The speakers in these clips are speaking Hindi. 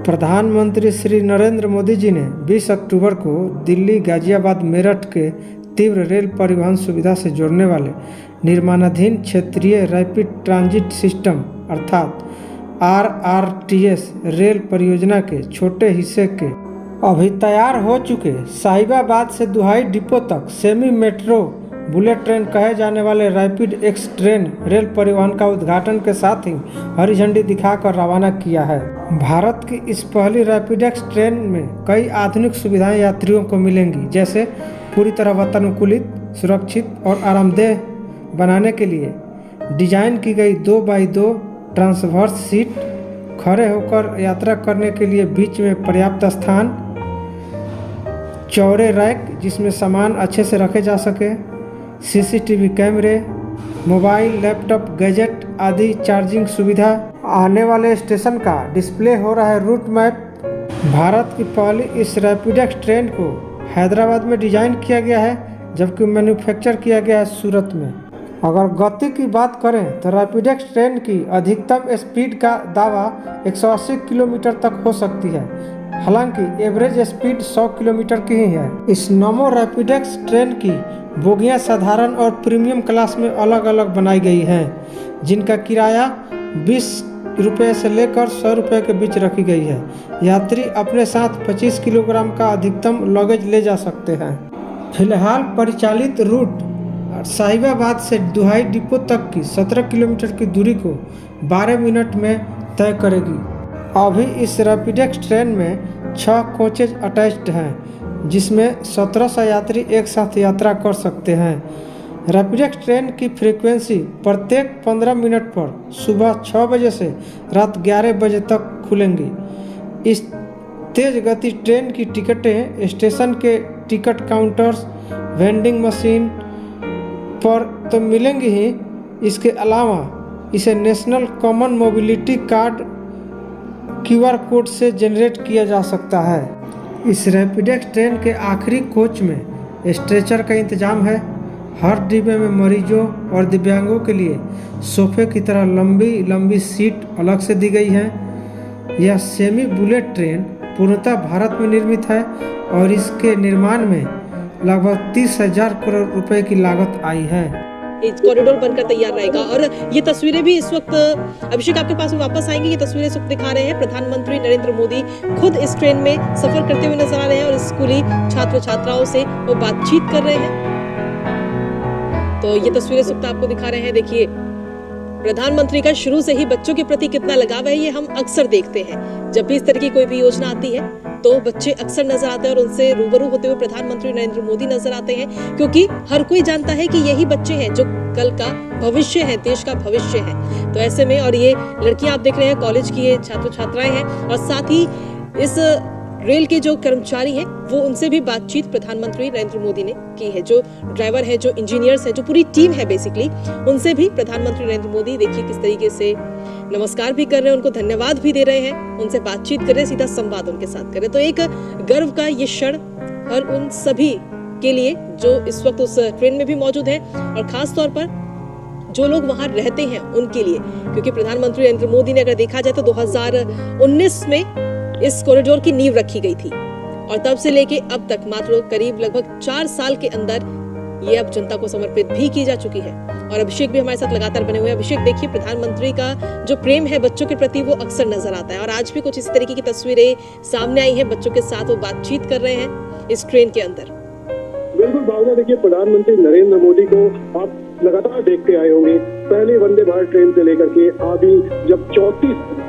प्रधानमंत्री श्री नरेंद्र मोदी जी ने 20 अक्टूबर को दिल्ली गाजियाबाद मेरठ के तीव्र रेल परिवहन सुविधा से जोड़ने वाले निर्माणाधीन क्षेत्रीय रैपिड ट्रांजिट सिस्टम अर्थात RRTS रेल परियोजना के छोटे हिस्से के अभी तैयार हो चुके साहिबाबाद से दुहाई डिपो तक सेमी मेट्रो बुलेट ट्रेन कहे जाने वाले रैपिड एक्स ट्रेन रेल परिवहन का उद्घाटन के साथ ही हरी झंडी दिखाकर रवाना किया है। भारत की इस पहली रैपिड एक्स ट्रेन में कई आधुनिक सुविधाएं यात्रियों को मिलेंगी, जैसे पूरी तरह वातानुकूलित, सुरक्षित और आरामदेह बनाने के लिए डिजाइन की गई 2x2 ट्रांसवर्स सीट, खड़े होकर यात्रा करने के लिए बीच में पर्याप्त स्थान, चौड़े रैक जिसमें सामान अच्छे से रखे जा सके, CCTV कैमरे, मोबाइल, लैपटॉप, गैजेट आदि चार्जिंग सुविधा, आने वाले स्टेशन का डिस्प्ले हो रहा है रूट मैप। भारत की पहली इस रैपिडेक्स ट्रेन को हैदराबाद में डिजाइन किया गया है, जबकि मैन्युफैक्चर किया गया है सूरत में। अगर गति की बात करें तो रैपिडेक्स ट्रेन की अधिकतम स्पीड का दावा 180 किलोमीटर तक हो सकती है, हालांकि एवरेज स्पीड 100 किलोमीटर की ही है। इस नमो रैपिडेक्स ट्रेन की बोगियां साधारण और प्रीमियम क्लास में अलग अलग बनाई गई हैं, जिनका किराया 20 रुपये से लेकर 100 रुपये के बीच रखी गई है। यात्री अपने साथ 25 किलोग्राम का अधिकतम लगेज ले जा सकते हैं। फिलहाल परिचालित रूट साहिबाबाद से दुहाई डिपो तक की 17 किलोमीटर की दूरी को 12 मिनट में तय करेगी। अभी इस रैपिडेक्स ट्रेन में 6 कोचेज अटैच्ड हैं, जिसमें 1700 यात्री एक साथ यात्रा कर सकते हैं। रैपिडेक्स ट्रेन की फ्रीक्वेंसी प्रत्येक 15 मिनट पर सुबह 6 बजे से रात 11 बजे तक खुलेंगी। इस तेज गति ट्रेन की टिकटें स्टेशन के टिकट काउंटर्स, वेंडिंग मशीन पर तो मिलेंगी ही, इसके अलावा इसे national common mobility card QR code से जनरेट किया जा सकता है। इस रैपिडेक्स ट्रेन के आखिरी कोच में स्ट्रेचर का इंतजाम है। हर डिब्बे में मरीजों और दिव्यांगों के लिए सोफे की तरह लंबी लंबी सीट अलग से दी गई है। यह सेमी बुलेट ट्रेन पूर्णतः भारत में निर्मित है और इसके निर्माण में लगभग 30,000 करोड़ रुपए की लागत आई है। कॉरिडोर बनकर तैयार रहेगा। और ये तस्वीरें भी इस वक्त अभिषेक आपके पास में वापस आएंगी। ये तस्वीरें इस वक्त दिखा रहे हैं प्रधानमंत्री नरेंद्र मोदी खुद इस ट्रेन में सफर करते हुए नजर आ रहे हैं और स्कूली छात्र छात्राओं से वो बातचीत कर रहे हैं। तो ये तस्वीरें इस वक्त आपको दिखा रहे हैं। देखिए, प्रधानमंत्री का शुरू से ही बच्चों के प्रति कितना लगाव है, ये हम अक्सर देखते हैं। जब भी इस तरह की कोई भी योजना आती है तो बच्चे अक्सर नजर आते हैं और उनसे रूबरू होते हुए प्रधानमंत्री नरेंद्र मोदी नजर आते हैं, क्योंकि हर कोई जानता है कि यही बच्चे हैं जो कल का भविष्य है, देश का भविष्य है। तो ऐसे में, और ये लड़कियां आप देख रहे हैं, कॉलेज की ये छात्र छात्राएं हैं, और साथ ही इस रेल के जो कर्मचारी हैं वो उनसे भी बातचीत प्रधानमंत्री नरेंद्र मोदी ने की है। जो ड्राइवर है, जो इंजीनियर्स है, जो पूरी टीम है बेसिकली, उनसे भी प्रधानमंत्री नरेंद्र मोदी देखिए किस तरीके से नमस्कार भी कर रहे हैं, उनको धन्यवाद भी दे रहे हैं, उनसे बातचीत कर रहे हैं, सीधा संवाद उनके साथ कर रहे हैं। तो एक गर्व का ये क्षण हर उन सभी के लिए जो इस वक्त उस ट्रेन में भी मौजूद है, और खास तौर पर जो लोग वहां रहते हैं उनके लिए, क्योंकि प्रधानमंत्री नरेंद्र मोदी ने अगर देखा जाए तो 2019 में इस कॉरिडोर की नींव रखी गई थी, और तब से लेके अब तक मात्र करीब लगभग 4 साल के अंदर ये अब जनता को समर्पित भी की जा चुकी है। और अभिषेक भी हमारे साथ लगातार बने हुए हैं। अभिषेक, देखिए, प्रधानमंत्री का जो प्रेम है बच्चों के प्रति वो अक्सर नजर आता है, और आज भी कुछ इस तरीके की तस्वीरें सामने आई हैं। बच्चों के साथ वो बातचीत कर रहे हैं इस ट्रेन के अंदर। बिल्कुल भावना, देखिए, प्रधानमंत्री नरेंद्र मोदी को आप लगातार देखते आए होंगे, पहले वंदे भारत ट्रेन से लेकर के अभी जब 34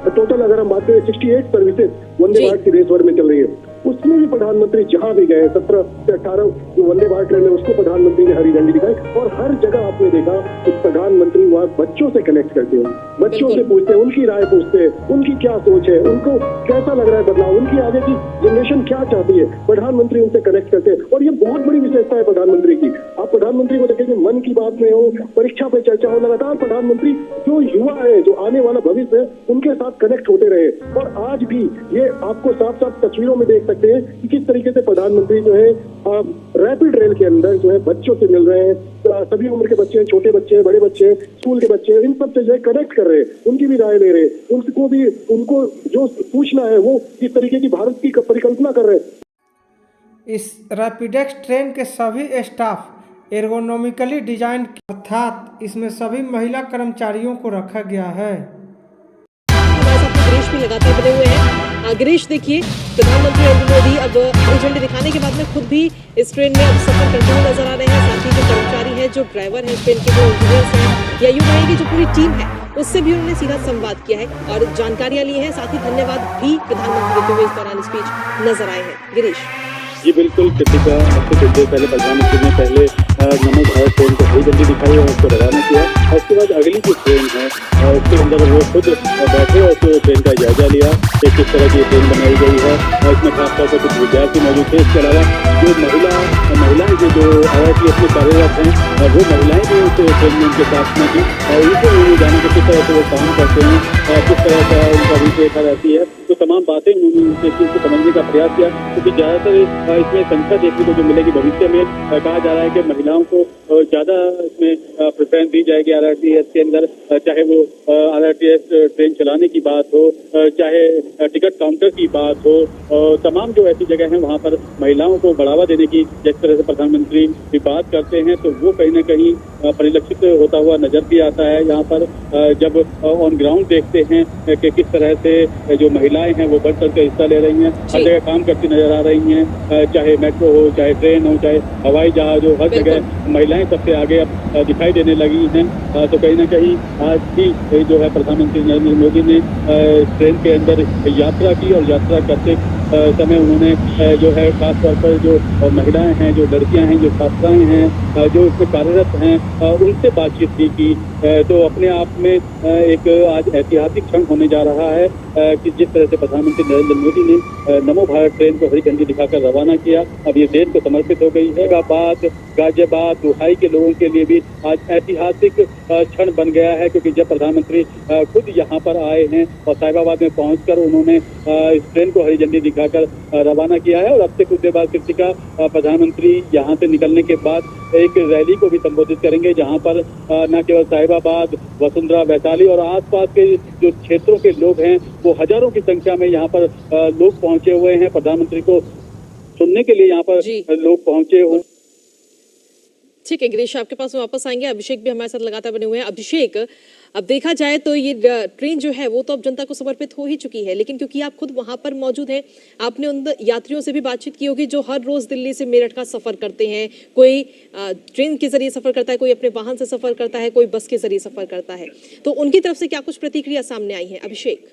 टोटल अगर हम बात करें 68 सर्विसेज वंदे भारत की देश भर में चल रही है, उसमें भी प्रधानमंत्री जहां भी गए 17 से 18 वंदे भारत ट्रेन है, उसको प्रधानमंत्री ने हरी झंडी दिखाई, और हर जगह आपने देखा कि प्रधानमंत्री वहाँ बच्चों से कनेक्ट करते हैं, बच्चों से पूछते हैं, उनकी राय पूछते हैं, उनकी क्या सोच है, उनको कैसा लग रहा है बदलाव, उनकी आगे की जनरेशन क्या चाहती है, प्रधानमंत्री उनसे कनेक्ट करते हैं। और ये बहुत बड़ी विशेषता है प्रधानमंत्री की। आप प्रधानमंत्री को देखेंगे, मन की बात में हो, परीक्षा पे चर्चा हो, लगातार प्रधानमंत्री जो युवा है, जो आने वाला भविष्य है, उनके साथ कनेक्ट होते रहे। और आज भी ये आपको साफ साफ तस्वीरों में देख सकते हैं कि किस तरीके से प्रधानमंत्री जो है रैपिड रेल के अंदर जो है बच्चों से मिल रहे हैं, सभी उम्र के बच्चे हैं, छोटे बच्चे हैं, बड़े बच्चे हैं, स्कूल के बच्चे हैं, इन सब से जो है कनेक्ट कर रहे हैं, उनकी भी राय ले रहे हैं, उनको जो पूछना है वो इस तरीके की भारत की परिकल्पना कर रहे हैं। इस रैपिडेक्स ट्रेन के सभी स्टाफ एर्गोनॉमिकली डिजाइन, अर्थात इसमें सभी महिला कर्मचारियों को रखा गया है। गिरीश भी लगातार बने हुए हैं। गिरीश, देखिए, प्रधानमंत्री नरेंद्र मोदी अब हरी झंडी दिखाने के बाद में खुद भी इस ट्रेन में अब सफर करते हुए नजर आ रहे हैं। साथ ही जो कर्मचारी हैं, जो ड्राइवर हैं, ट्रेन के जो इंजीनियर्स हैं, या यूं कहें कि जो पूरी टीम है, उससे भी उन्होंने सीधा संवाद किया है और जानकारियां ली हैं। साथ ही धन्यवाद भी प्रधानमंत्री देते हुए इस दौरान स्पीच नजर आए हैं। गिरीश जी बिल्कुल, कृतिका, अब कुछ देर पहले प्रधानमंत्री ने पहले नमो भारत ट्रेन को हरी झंडी दिखाई और उसको रवाना किया, और उसके बाद अगली जो ट्रेन है उसके अंदर वो खुद बैठे और उसको ट्रेन का जायजा लिया कि किस तरह की ट्रेन बनाई गई है। और इसमें खासतौर पर कुछ विद्यार्थी मौजूद थे। इसके अलावा जो महिलाएं जो RITS में कार्यरत हैं, वो महिलाएं भी उस ट्रेन में उनके साथ में थी, और उनको जाने के किस तरह से वो काम करते हैं, किस तरह का उनका रूपरेखा रहती है, तो तमाम बातें उन्होंने उनसे उसको समझने का प्रयास किया। क्योंकि ज़्यादातर इसमें संख्या देखने को जो मिलेगी भविष्य में, कहा जा रहा है कि महिलाओं को ज़्यादा इसमें प्रेफरेंस दी जाएगी RITS के अंदर, चाहे वो RITS ट्रेन चलाने की बात हो, चाहे टिकट काउंटर की बात हो, तमाम जो ऐसी जगह हैं वहाँ पर महिलाओं को बढ़ावा देने की जिस तरह से प्रधानमंत्री भी बात करते हैं, तो वो कहीं न कहीं परिलक्षित होता हुआ नजर भी आता है। यहाँ पर जब ऑन ग्राउंड देखते हैं कि किस तरह से जो महिलाएं हैं वो बढ़ चढ़ कर हिस्सा ले रही हैं, हर जगह काम करती नजर आ रही हैं, चाहे मेट्रो हो, चाहे ट्रेन हो, चाहे हवाई जहाज हो, हर जगह महिलाएं सबसे आगे अब दिखाई देने लगी हैं। तो कहीं ना कहीं आज भी जो है प्रधानमंत्री नरेंद्र मोदी ने ट्रेन के अंदर यात्रा की, और यात्रा करते समय उन्होंने जो है खासतौर पर जो महिलाएं हैं, जो लड़कियां हैं, जो छात्राएं हैं, जो इसमें कार्यरत हैं, उनसे बातचीत भी की। तो अपने आप में एक आज ऐतिहासिक क्षण होने जा रहा है कि जिस तरह से प्रधानमंत्री नरेंद्र मोदी ने नमो भारत ट्रेन को हरी झंडी दिखाकर रवाना किया। अब ये देश को समर्पित हो गई है। गाजियाबाद, दुहाई के लोगों के लिए भी आज ऐतिहासिक क्षण बन गया है, क्योंकि जब प्रधानमंत्री खुद यहाँ पर आए हैं और साहिबाबाद में पहुंचकर उन्होंने इस ट्रेन को हरी झंडी दिखाकर रवाना किया है। और अब से कुछ देर बाद कृतिका, प्रधानमंत्री यहाँ से निकलने के बाद एक रैली को भी संबोधित करेंगे, जहाँ पर न केवल साहिबाबाद, वसुंधरा, वैशाली और आसपास के जो क्षेत्रों के लोग हैं, वो हजारों की संख्या में यहाँ पर लोग पहुंचे हुए हैं। प्रधानमंत्री को सुनने के लिए यहाँ पर लोग पहुंचे हुए। ठीक है गिरीश, आपके पास वापस आएंगे। अभिषेक भी हमारे साथ लगातार बने हुए हैं। अभिषेक, अब देखा जाए तो ये ट्रेन जो है वो तो अब जनता को समर्पित हो ही चुकी है, लेकिन क्योंकि आप खुद वहां पर मौजूद हैं, आपने उन यात्रियों से भी बातचीत की होगी जो हर रोज दिल्ली से मेरठ का सफर करते हैं। कोई ट्रेन के जरिए सफर करता है, कोई अपने वाहन से सफर करता है, कोई बस के जरिए सफर करता है, तो उनकी तरफ से क्या कुछ प्रतिक्रिया सामने आई है? अभिषेक।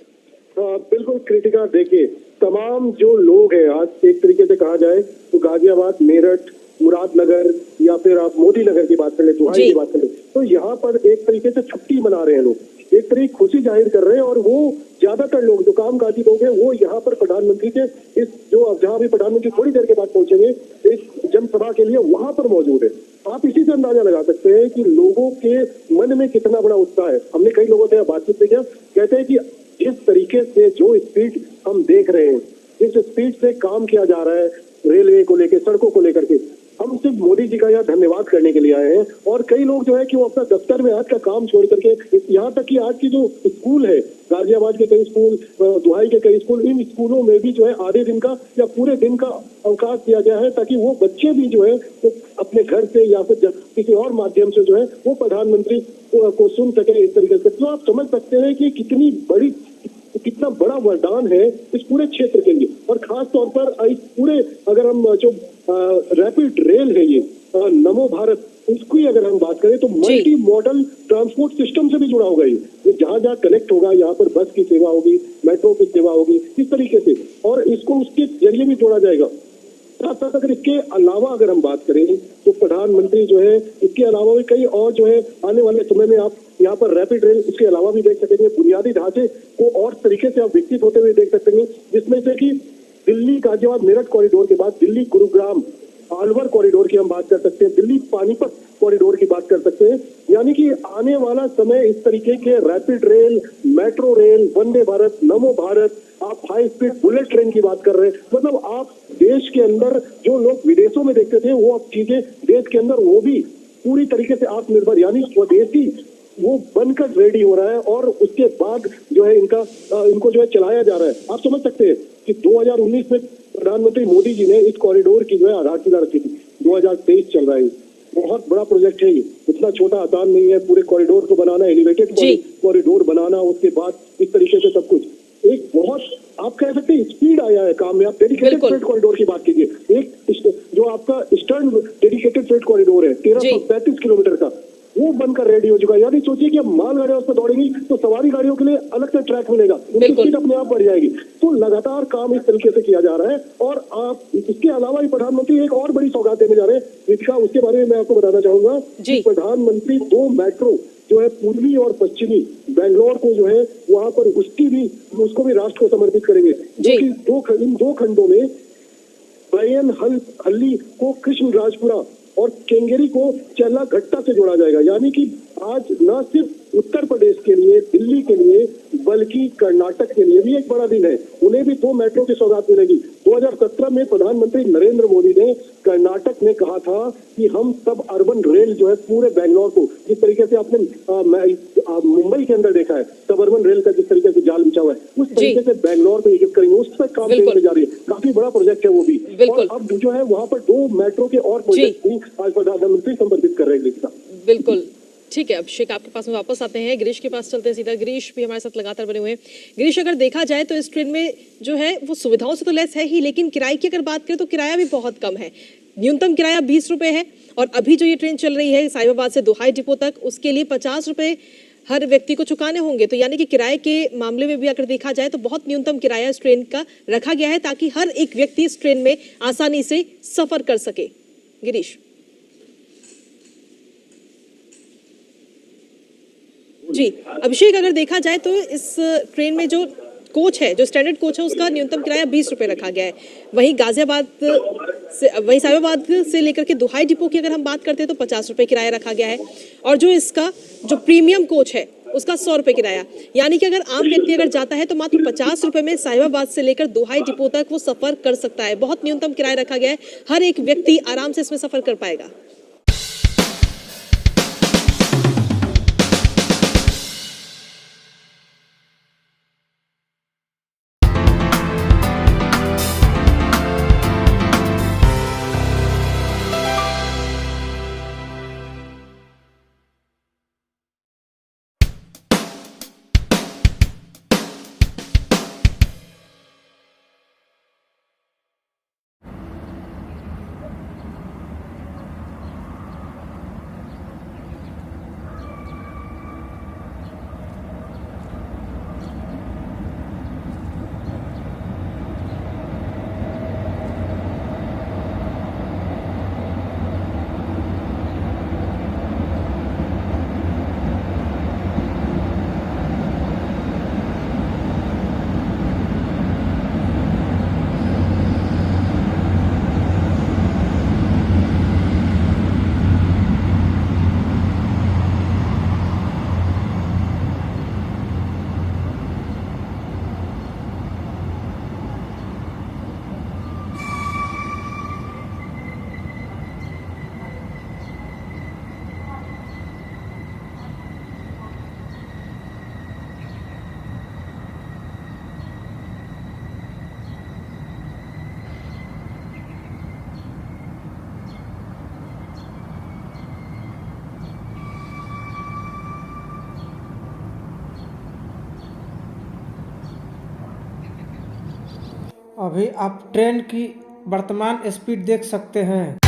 बिल्कुल कृतिका, देखिए तमाम जो लोग हैं, आज एक तरीके से कहा जाए तो गाजियाबाद, मेरठ, मुरादनगर, या फिर आप मोदी नगर की बात कर ले, दुहाई की बात कर ले, तो यहाँ पर एक तरीके से छुट्टी मना रहे हैं लोग, एक तरीके खुशी जाहिर कर रहे हैं। और वो ज्यादातर लोग जो कामकाजी लोग हैं, वो यहाँ पर प्रधानमंत्री के इस जो जहाँ भी प्रधानमंत्री थोड़ी देर के बाद पहुंचेंगे इस जनसभा के लिए, वहां पर मौजूद है। आप इसी से अंदाजा लगा सकते हैं कि लोगों के मन में कितना बड़ा उत्साह है। हमने कई लोगों से बातचीत में किया, कहते हैं कि जिस तरीके से जो स्पीड हम देख रहे हैं, जिस स्पीड से काम किया जा रहा है रेलवे को लेकर, सड़कों को लेकर के, हम सिर्फ मोदी जी का यहाँ धन्यवाद करने के लिए आए हैं। और कई लोग जो है कि वो अपना दफ्तर में आज का काम छोड़ करके, यहाँ तक कि आज की जो स्कूल है, गाजियाबाद के कई स्कूल, दुहाई के कई स्कूल, इन स्कूलों में भी जो है आधे दिन का या पूरे दिन का अवकाश दिया गया है, ताकि वो बच्चे भी जो है तो अपने घर से या फिर किसी और माध्यम से जो है वो प्रधानमंत्री को सुन सके इस तरीके से। तो आप समझ सकते हैं कि कितना बड़ा वरदान है इस पूरे क्षेत्र के लिए। और खास तौर पर इस पूरे, अगर हम जो रैपिड रेल है ये नमो भारत, इसकी अगर हम बात करें तो मल्टी मॉडल ट्रांसपोर्ट सिस्टम से भी जुड़ा होगा। ये जहाँ जहाँ कनेक्ट होगा, यहाँ पर बस की सेवा होगी, मेट्रो की सेवा होगी, इस तरीके से, और इसको उसके जरिए भी जोड़ा जाएगा। साथ अगर इसके अलावा अगर हम बात करें तो प्रधानमंत्री जो है इसके अलावा भी कई और जो है आने वाले समय में आप यहाँ पर रैपिड रेल इसके अलावा भी देख सकेंगे। बुनियादी ढांचे को और तरीके से आप विकसित होते हुए देख सकते हैं, जिसमें से कि दिल्ली गाजियाबाद मेरठ कॉरिडोर के बाद दिल्ली गुरुग्राम अलवर कॉरिडोर की हम बात कर सकते हैं, दिल्ली पानीपत कॉरिडोर की बात कर सकते हैं। यानी कि आने वाला समय इस तरीके के rapid rail, metro rail, Vande Bharat, नमो भारत, आप हाई स्पीड बुलेट ट्रेन की बात कर रहे हैं, मतलब आप देश के अंदर जो लोग विदेशों में देखते थे वो अब चीजें देश के अंदर वो भी पूरी तरीके से आत्मनिर्भर यानी स्वदेशी वो बनकर रेडी हो रहा है। और उसके बाद जो है इनको जो है चलाया जा रहा है। आप समझ सकते हैं कि 2019 में प्रधानमंत्री मोदी जी ने इस कॉरिडोर की जो है आधारशिला रखी थी। 2023 चल रहा है, बहुत बड़ा प्रोजेक्ट है ये, इतना छोटा आसान नहीं है पूरे कॉरिडोर को बनाना, एलिवेटेड कॉरिडोर बनाना, उसके बाद इस तरीके से सब कुछ एक बहुत आप कह सकते हैं स्पीड आया है काम में। आप डेडिकेटेड फ्रेट कॉरिडोर की बात कीजिए, एक जो आपका ईस्टर्न डेडिकेटेड फ्रेट कॉरिडोर है 1335 किलोमीटर का, वो बनकर रेडी हो चुका है। यानी सोचिए कि अब माल गाड़ियां उस पर दौड़ेंगी तो सवारी गाड़ियों के लिए अलग से ट्रैक मिलेगा, उनकी स्पीड अपने आप बढ़ जाएगी। तो लगातार काम इस तरीके से किया जा रहा है। और आप इसके अलावा ही प्रधानमंत्री एक और बड़ी सौगात देने जा रहे हैं, रितिका, उसके बारे में मैं आपको बताना चाहूंगा कि प्रधानमंत्री 2 मेट्रो जो है पूर्वी और पश्चिमी बेंगलोर को जो है वहां पर उसको भी राष्ट्र को समर्पित करेंगे। जो कि इन 2 खंडों में बयन हल्ली को कृष्णराजपुरा और केंगेरी को चेल्लाघट्टा से जोड़ा जाएगा। यानी कि आज न सिर्फ उत्तर प्रदेश के लिए, दिल्ली के लिए, बल्कि कर्नाटक के लिए भी एक बड़ा दिन है। उन्हें भी 2 मेट्रो की सौगात मिलेगी। 2017 में प्रधानमंत्री नरेंद्र मोदी ने कर्नाटक में कहा था कि हम सब अर्बन रेल जो है पूरे बेंगलोर को, जिस तरीके से आपने मुंबई के अंदर देखा है सब अर्बन रेल का जिस तरीके से जाल बिछा हुआ है, उस तरीके से बेंगलोर में एकीकृत करेंगे। उस पर काम करने जा रही है, काफी बड़ा प्रोजेक्ट है वो भी। और अब जो है वहाँ पर 2 मेट्रो के और प्रोजेक्ट भी आज प्रधानमंत्री समर्पित कर रहे हैं। बिल्कुल ठीक है। अभिषेक, आपके पास में वापस आते हैं, गिरीश के पास चलते हैं सीधा। गिरीश भी हमारे साथ लगातार बने हुए हैं। गिरीश, अगर देखा जाए तो इस ट्रेन में जो है वो सुविधाओं से तो लेस है ही, लेकिन किराए की अगर बात करें तो किराया भी बहुत कम है। न्यूनतम किराया 20 रुपए है। और अभी जो ये ट्रेन चल रही है साहिबाबाद से दोहाई डिपो तक, उसके लिए 50 रुपए हर व्यक्ति को चुकाने होंगे। तो यानी कि किराए के मामले में भी अगर देखा जाए तो बहुत न्यूनतम किराया इस ट्रेन का रखा गया है, ताकि हर एक व्यक्ति इस ट्रेन में आसानी से सफर कर सके। गिरीश जी। अभिषेक, अगर देखा जाए तो इस ट्रेन में जो कोच है, जो स्टैंडर्ड कोच है, उसका न्यूनतम किराया 20 रुपए रखा गया है। वहीं साहिबाबाद से लेकर के दोहाई डिपो की अगर हम बात करते हैं तो 50 रुपए किराया रखा गया है। और जो इसका जो प्रीमियम कोच है उसका 100 रुपए किराया। यानी कि अगर आम व्यक्ति अगर जाता है तो मात्र 50 रुपए में साहिबाबाद से लेकर दोहाई डिपो तक वो सफर कर सकता है। बहुत न्यूनतम किराया रखा गया है, हर एक व्यक्ति आराम से इसमें सफर कर पाएगा। अभी आप ट्रेन की वर्तमान स्पीड देख सकते हैं।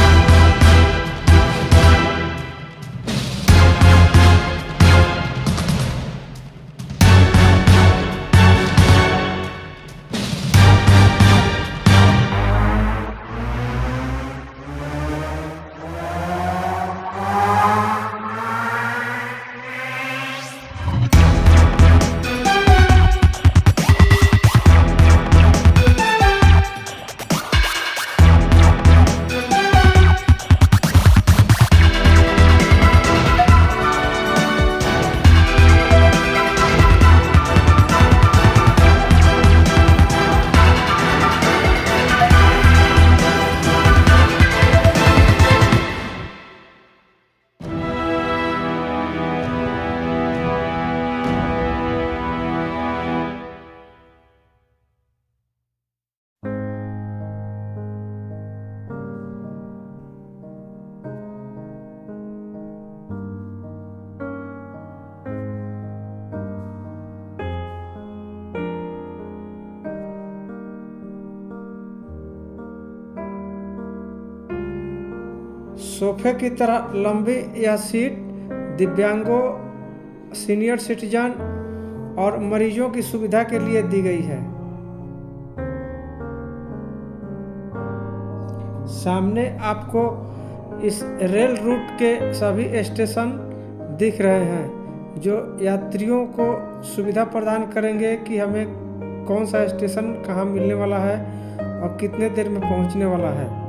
सोफे की तरह लंबी यह सीट दिव्यांगों, सीनियर सिटीजन और मरीजों की सुविधा के लिए दी गई है। सामने आपको इस रेल रूट के सभी स्टेशन दिख रहे हैं जो यात्रियों को सुविधा प्रदान करेंगे कि हमें कौन सा स्टेशन कहाँ मिलने वाला है और कितने देर में पहुंचने वाला है।